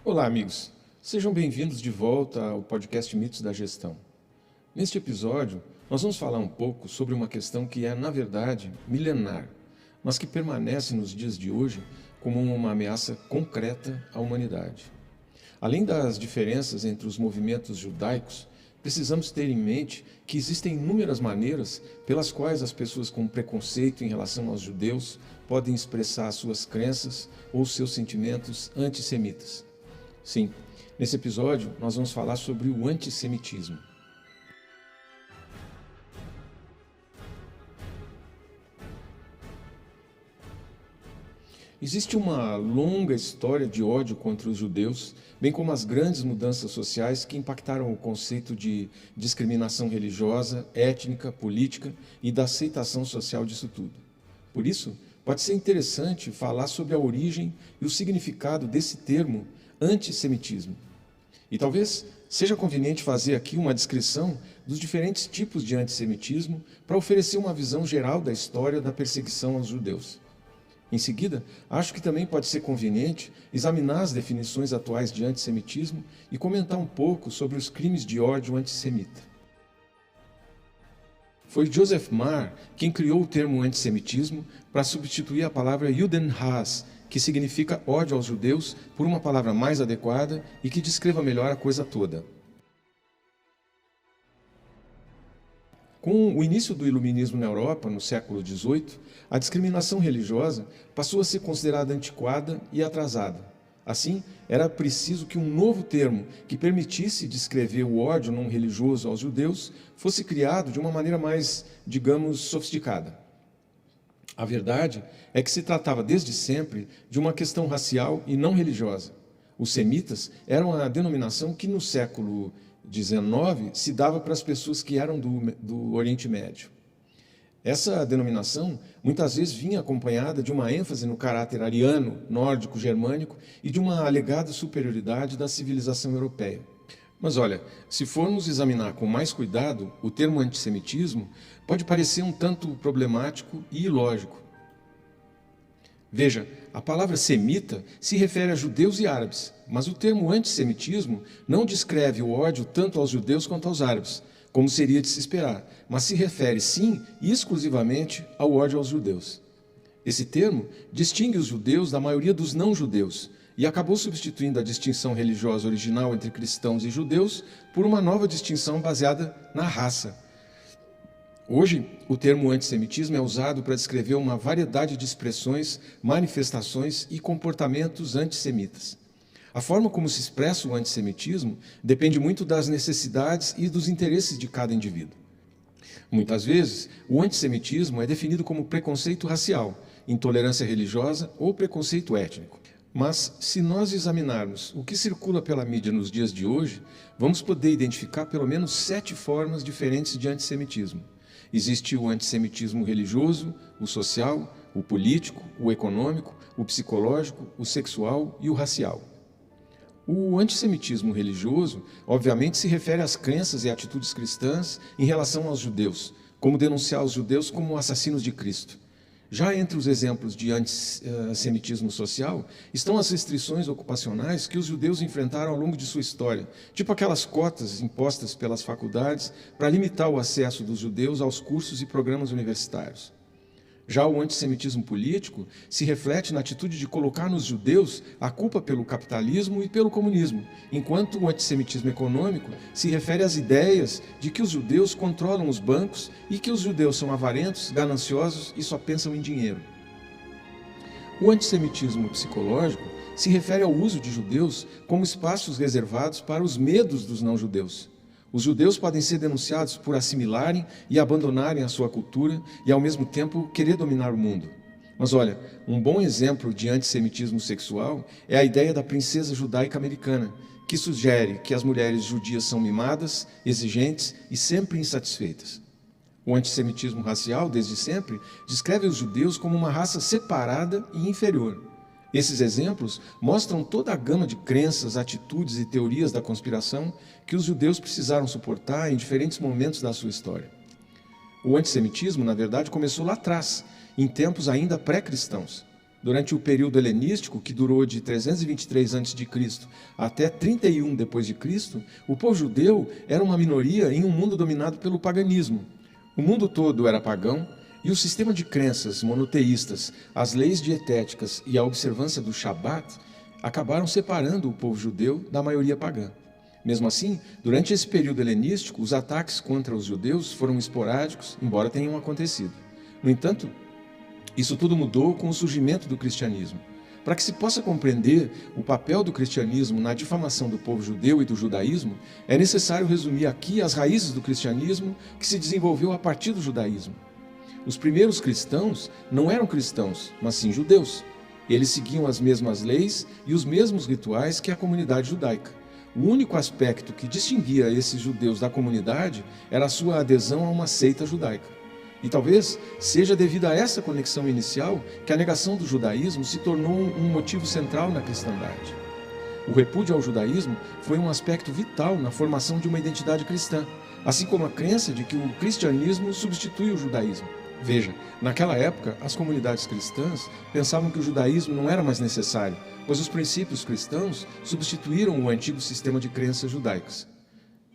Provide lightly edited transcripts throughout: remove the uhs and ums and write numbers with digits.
Olá, amigos. Sejam bem-vindos de volta ao podcast Mitos da Gestão. Neste episódio, nós vamos falar um pouco sobre uma questão que é, na verdade, milenar, mas que permanece nos dias de hoje como uma ameaça concreta à humanidade. Além das diferenças entre os movimentos judaicos, precisamos ter em mente que existem inúmeras maneiras pelas quais as pessoas com preconceito em relação aos judeus podem expressar suas crenças ou seus sentimentos antissemitas. Sim, nesse episódio nós vamos falar sobre o antissemitismo. Existe uma longa história de ódio contra os judeus, bem como as grandes mudanças sociais que impactaram o conceito de discriminação religiosa, étnica, política e da aceitação social disso tudo. Por isso, pode ser interessante falar sobre a origem e o significado desse termo antissemitismo. E talvez seja conveniente fazer aqui uma descrição dos diferentes tipos de antissemitismo para oferecer uma visão geral da história da perseguição aos judeus. Em seguida, acho que também pode ser conveniente examinar as definições atuais de antissemitismo e comentar um pouco sobre os crimes de ódio antissemita. Foi Joseph Marr quem criou o termo antissemitismo para substituir a palavra Judenhass, que significa ódio aos judeus, por uma palavra mais adequada e que descreva melhor a coisa toda. Com o início do iluminismo na Europa, no século XVIII, a discriminação religiosa passou a ser considerada antiquada e atrasada. Assim, era preciso que um novo termo que permitisse descrever o ódio não religioso aos judeus fosse criado de uma maneira mais, digamos, sofisticada. A verdade é que se tratava desde sempre de uma questão racial e não religiosa. Os semitas eram a denominação que no século XIX se dava para as pessoas que eram do Oriente Médio. Essa denominação muitas vezes vinha acompanhada de uma ênfase no caráter ariano, nórdico, germânico e de uma alegada superioridade da civilização europeia. Mas olha, se formos examinar com mais cuidado, o termo antissemitismo pode parecer um tanto problemático e ilógico. Veja, a palavra semita se refere a judeus e árabes, mas o termo antissemitismo não descreve o ódio tanto aos judeus quanto aos árabes, como seria de se esperar, mas se refere sim e exclusivamente ao ódio aos judeus. Esse termo distingue os judeus da maioria dos não-judeus e acabou substituindo a distinção religiosa original entre cristãos e judeus por uma nova distinção baseada na raça. Hoje, o termo antissemitismo é usado para descrever uma variedade de expressões, manifestações e comportamentos antissemitas. A forma como se expressa o antissemitismo depende muito das necessidades e dos interesses de cada indivíduo. Muitas vezes, o antissemitismo é definido como preconceito racial, intolerância religiosa ou preconceito étnico. Mas, se nós examinarmos o que circula pela mídia nos dias de hoje, vamos poder identificar pelo menos 7 formas diferentes de antissemitismo. Existe o antissemitismo religioso, o social, o político, o econômico, o psicológico, o sexual e o racial. O antissemitismo religioso, obviamente, se refere às crenças e atitudes cristãs em relação aos judeus, como denunciar os judeus como assassinos de Cristo. Já entre os exemplos de antissemitismo social estão as restrições ocupacionais que os judeus enfrentaram ao longo de sua história, tipo aquelas cotas impostas pelas faculdades para limitar o acesso dos judeus aos cursos e programas universitários. Já o antissemitismo político se reflete na atitude de colocar nos judeus a culpa pelo capitalismo e pelo comunismo, enquanto o antissemitismo econômico se refere às ideias de que os judeus controlam os bancos e que os judeus são avarentos, gananciosos e só pensam em dinheiro. O antissemitismo psicológico se refere ao uso de judeus como espaços reservados para os medos dos não-judeus. Os judeus podem ser denunciados por assimilarem e abandonarem a sua cultura e, ao mesmo tempo, querer dominar o mundo. Mas olha, um bom exemplo de antissemitismo sexual é a ideia da princesa judaica americana, que sugere que as mulheres judias são mimadas, exigentes e sempre insatisfeitas. O antissemitismo racial, desde sempre, descreve os judeus como uma raça separada e inferior. Esses exemplos mostram toda a gama de crenças, atitudes e teorias da conspiração que os judeus precisaram suportar em diferentes momentos da sua história. O antissemitismo, na verdade, começou lá atrás, em tempos ainda pré-cristãos. Durante o período helenístico, que durou de 323 a.C. até 31 d.C., o povo judeu era uma minoria em um mundo dominado pelo paganismo. O mundo todo era pagão e o sistema de crenças monoteístas, as leis dietéticas e a observância do Shabat acabaram separando o povo judeu da maioria pagã. Mesmo assim, durante esse período helenístico, os ataques contra os judeus foram esporádicos, embora tenham acontecido. No entanto, isso tudo mudou com o surgimento do cristianismo. Para que se possa compreender o papel do cristianismo na difamação do povo judeu e do judaísmo, é necessário resumir aqui as raízes do cristianismo que se desenvolveu a partir do judaísmo. Os primeiros cristãos não eram cristãos, mas sim judeus. Eles seguiam as mesmas leis e os mesmos rituais que a comunidade judaica. O único aspecto que distinguia esses judeus da comunidade era a sua adesão a uma seita judaica. E talvez seja devido a essa conexão inicial que a negação do judaísmo se tornou um motivo central na cristandade. O repúdio ao judaísmo foi um aspecto vital na formação de uma identidade cristã, assim como a crença de que o cristianismo substitui o judaísmo. Veja, naquela época, as comunidades cristãs pensavam que o judaísmo não era mais necessário, pois os princípios cristãos substituíram o antigo sistema de crenças judaicas.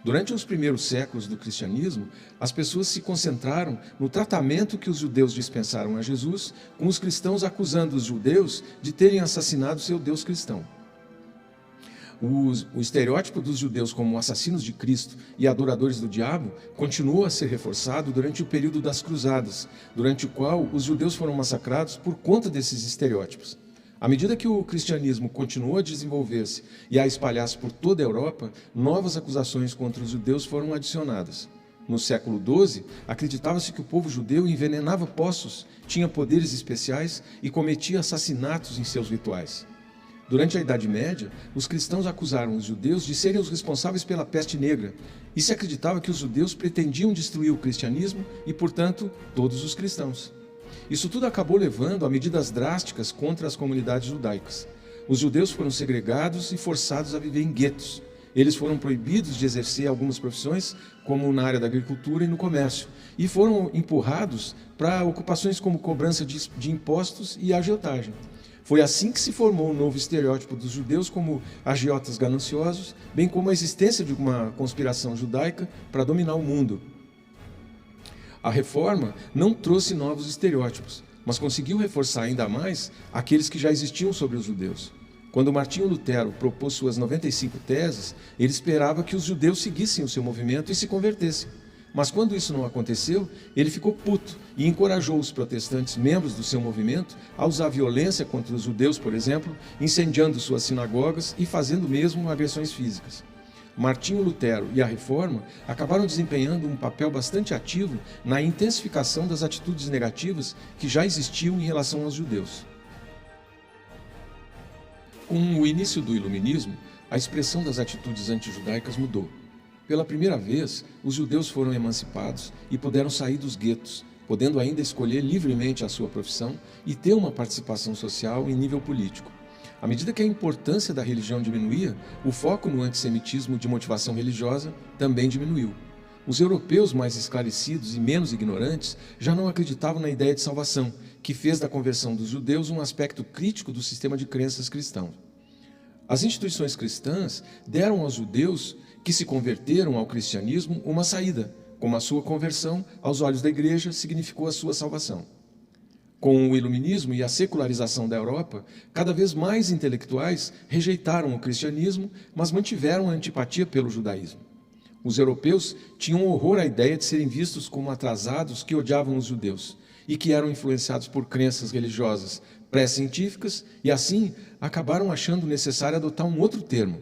Durante os primeiros séculos do cristianismo, as pessoas se concentraram no tratamento que os judeus dispensaram a Jesus, com os cristãos acusando os judeus de terem assassinado seu Deus cristão. O estereótipo dos judeus como assassinos de Cristo e adoradores do diabo continuou a ser reforçado durante o período das Cruzadas, durante o qual os judeus foram massacrados por conta desses estereótipos. À medida que o cristianismo continuou a desenvolver-se e a espalhar-se por toda a Europa, novas acusações contra os judeus foram adicionadas. No século XII, acreditava-se que o povo judeu envenenava poços, tinha poderes especiais e cometia assassinatos em seus rituais. Durante a Idade Média, os cristãos acusaram os judeus de serem os responsáveis pela peste negra, e se acreditava que os judeus pretendiam destruir o cristianismo e, portanto, todos os cristãos. Isso tudo acabou levando a medidas drásticas contra as comunidades judaicas. Os judeus foram segregados e forçados a viver em guetos. Eles foram proibidos de exercer algumas profissões, como na área da agricultura e no comércio, e foram empurrados para ocupações como cobrança de impostos e agiotagem. Foi assim que se formou um novo estereótipo dos judeus como agiotas gananciosos, bem como a existência de uma conspiração judaica para dominar o mundo. A reforma não trouxe novos estereótipos, mas conseguiu reforçar ainda mais aqueles que já existiam sobre os judeus. Quando Martinho Lutero propôs suas 95 teses, ele esperava que os judeus seguissem o seu movimento e se convertessem. Mas quando isso não aconteceu, ele ficou puto e encorajou os protestantes membros do seu movimento a usar violência contra os judeus, por exemplo, incendiando suas sinagogas e fazendo mesmo agressões físicas. Martinho Lutero e a Reforma acabaram desempenhando um papel bastante ativo na intensificação das atitudes negativas que já existiam em relação aos judeus. Com o início do Iluminismo, a expressão das atitudes antijudaicas mudou. Pela primeira vez, os judeus foram emancipados e puderam sair dos guetos, podendo ainda escolher livremente a sua profissão e ter uma participação social em nível político. À medida que a importância da religião diminuía, o foco no antissemitismo de motivação religiosa também diminuiu. Os europeus mais esclarecidos e menos ignorantes já não acreditavam na ideia de salvação, que fez da conversão dos judeus um aspecto crítico do sistema de crenças cristão. As instituições cristãs deram aos judeus que se converteram ao cristianismo uma saída, como a sua conversão, aos olhos da igreja, significou a sua salvação. Com o iluminismo e a secularização da Europa, cada vez mais intelectuais rejeitaram o cristianismo, mas mantiveram a antipatia pelo judaísmo. Os europeus tinham horror à ideia de serem vistos como atrasados que odiavam os judeus e que eram influenciados por crenças religiosas pré-científicas e, assim, acabaram achando necessário adotar um outro termo.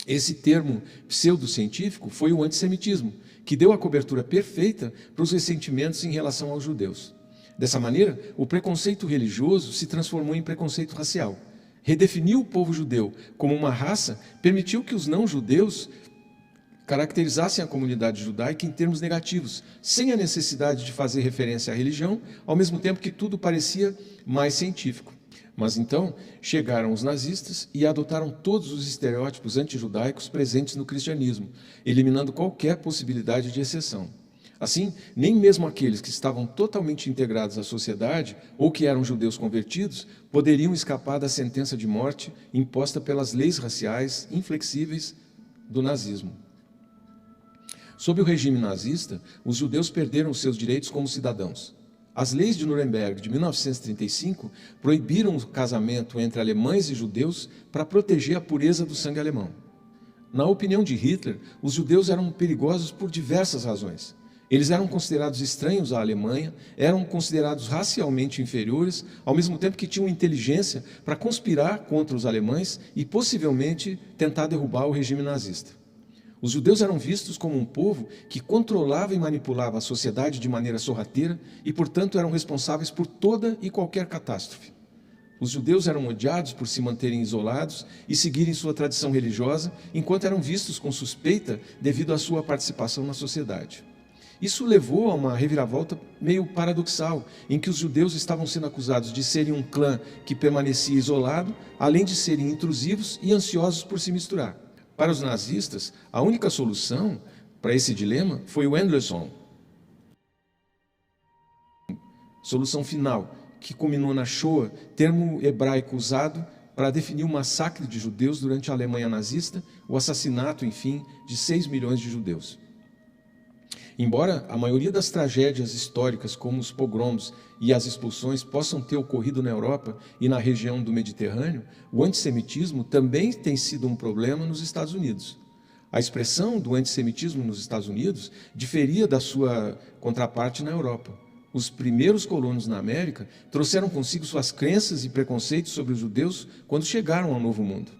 Esse termo pseudocientífico foi o antissemitismo, que deu a cobertura perfeita para os ressentimentos em relação aos judeus. Dessa maneira, o preconceito religioso se transformou em preconceito racial. Redefiniu o povo judeu como uma raça, permitiu que os não-judeus caracterizassem a comunidade judaica em termos negativos, sem a necessidade de fazer referência à religião, ao mesmo tempo que tudo parecia mais científico. Mas então chegaram os nazistas e adotaram todos os estereótipos antijudaicos presentes no cristianismo, eliminando qualquer possibilidade de exceção. Assim, nem mesmo aqueles que estavam totalmente integrados à sociedade ou que eram judeus convertidos poderiam escapar da sentença de morte imposta pelas leis raciais inflexíveis do nazismo. Sob o regime nazista, os judeus perderam seus direitos como cidadãos. As leis de Nuremberg de 1935 proibiram o casamento entre alemães e judeus para proteger a pureza do sangue alemão. Na opinião de Hitler, os judeus eram perigosos por diversas razões. Eles eram considerados estranhos à Alemanha, eram considerados racialmente inferiores, ao mesmo tempo que tinham inteligência para conspirar contra os alemães e possivelmente tentar derrubar o regime nazista. Os judeus eram vistos como um povo que controlava e manipulava a sociedade de maneira sorrateira e, portanto, eram responsáveis por toda e qualquer catástrofe. Os judeus eram odiados por se manterem isolados e seguirem sua tradição religiosa, enquanto eram vistos com suspeita devido à sua participação na sociedade. Isso levou a uma reviravolta meio paradoxal, em que os judeus estavam sendo acusados de serem um clã que permanecia isolado, além de serem intrusivos e ansiosos por se misturar. Para os nazistas, a única solução para esse dilema foi o Endlösung, solução final, que culminou na Shoah, termo hebraico usado para definir o massacre de judeus durante a Alemanha nazista, o assassinato, enfim, de 6 milhões de judeus. Embora a maioria das tragédias históricas, como os pogroms e as expulsões, possam ter ocorrido na Europa e na região do Mediterrâneo, o antissemitismo também tem sido um problema nos Estados Unidos. A expressão do antissemitismo nos Estados Unidos diferia da sua contraparte na Europa. Os primeiros colonos na América trouxeram consigo suas crenças e preconceitos sobre os judeus quando chegaram ao Novo Mundo.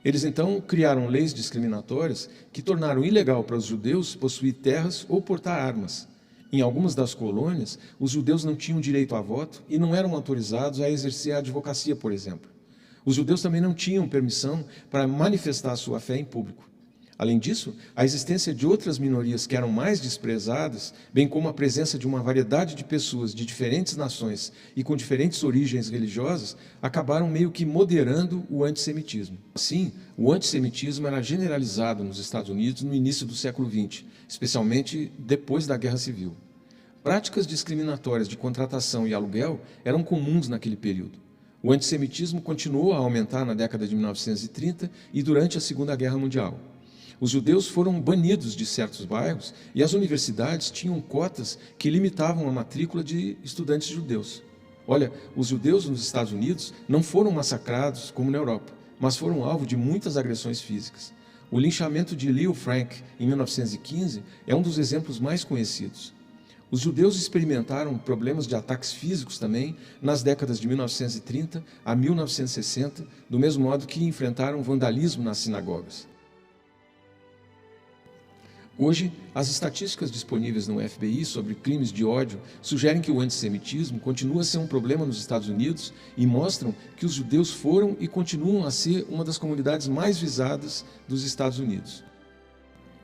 Eles então criaram leis discriminatórias que tornaram ilegal para os judeus possuir terras ou portar armas. Em algumas das colônias, os judeus não tinham direito a voto e não eram autorizados a exercer a advocacia, por exemplo. Os judeus também não tinham permissão para manifestar sua fé em público. Além disso, a existência de outras minorias que eram mais desprezadas, bem como a presença de uma variedade de pessoas de diferentes nações e com diferentes origens religiosas, acabaram meio que moderando o antissemitismo. Assim, o antissemitismo era generalizado nos Estados Unidos no início do século XX, especialmente depois da Guerra Civil. Práticas discriminatórias de contratação e aluguel eram comuns naquele período. O antissemitismo continuou a aumentar na década de 1930 e durante a Segunda Guerra Mundial. Os judeus foram banidos de certos bairros e as universidades tinham cotas que limitavam a matrícula de estudantes judeus. Olha, os judeus nos Estados Unidos não foram massacrados como na Europa, mas foram alvo de muitas agressões físicas. O linchamento de Leo Frank, em 1915, é um dos exemplos mais conhecidos. Os judeus experimentaram problemas de ataques físicos também nas décadas de 1930 a 1960, do mesmo modo que enfrentaram vandalismo nas sinagogas. Hoje, as estatísticas disponíveis no FBI sobre crimes de ódio sugerem que o antissemitismo continua a ser um problema nos Estados Unidos e mostram que os judeus foram e continuam a ser uma das comunidades mais visadas dos Estados Unidos.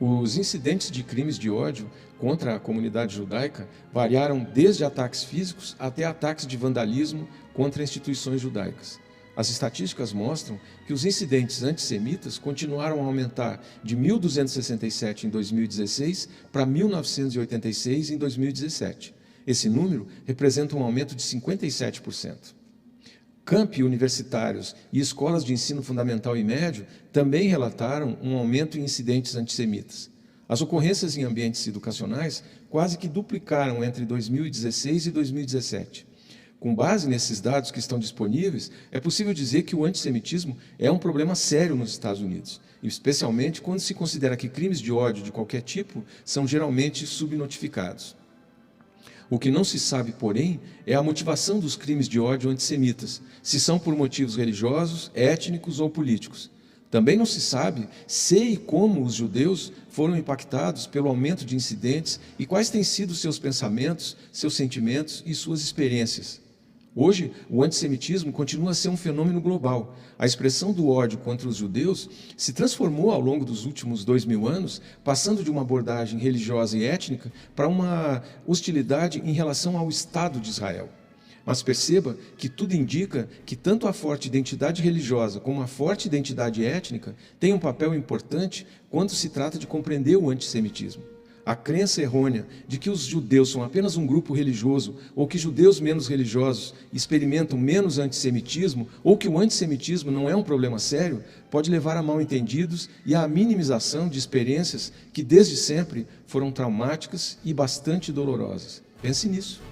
Os incidentes de crimes de ódio contra a comunidade judaica variaram desde ataques físicos até ataques de vandalismo contra instituições judaicas. As estatísticas mostram que os incidentes antissemitas continuaram a aumentar de 1.267 em 2016 para 1.986 em 2017. Esse número representa um aumento de 57%. Campi universitários e escolas de ensino fundamental e médio também relataram um aumento em incidentes antissemitas. As ocorrências em ambientes educacionais quase que duplicaram entre 2016 e 2017. Com base nesses dados que estão disponíveis, é possível dizer que o antissemitismo é um problema sério nos Estados Unidos, especialmente quando se considera que crimes de ódio de qualquer tipo são geralmente subnotificados. O que não se sabe, porém, é a motivação dos crimes de ódio antissemitas, se são por motivos religiosos, étnicos ou políticos. Também não se sabe se e como os judeus foram impactados pelo aumento de incidentes e quais têm sido seus pensamentos, seus sentimentos e suas experiências. Hoje, o antissemitismo continua a ser um fenômeno global. A expressão do ódio contra os judeus se transformou ao longo dos últimos 2000 anos, passando de uma abordagem religiosa e étnica para uma hostilidade em relação ao Estado de Israel. Mas perceba que tudo indica que tanto a forte identidade religiosa como a forte identidade étnica têm um papel importante quando se trata de compreender o antissemitismo. A crença errônea de que os judeus são apenas um grupo religioso, ou que judeus menos religiosos experimentam menos antissemitismo, ou que o antissemitismo não é um problema sério, pode levar a mal-entendidos e à minimização de experiências que desde sempre foram traumáticas e bastante dolorosas. Pense nisso.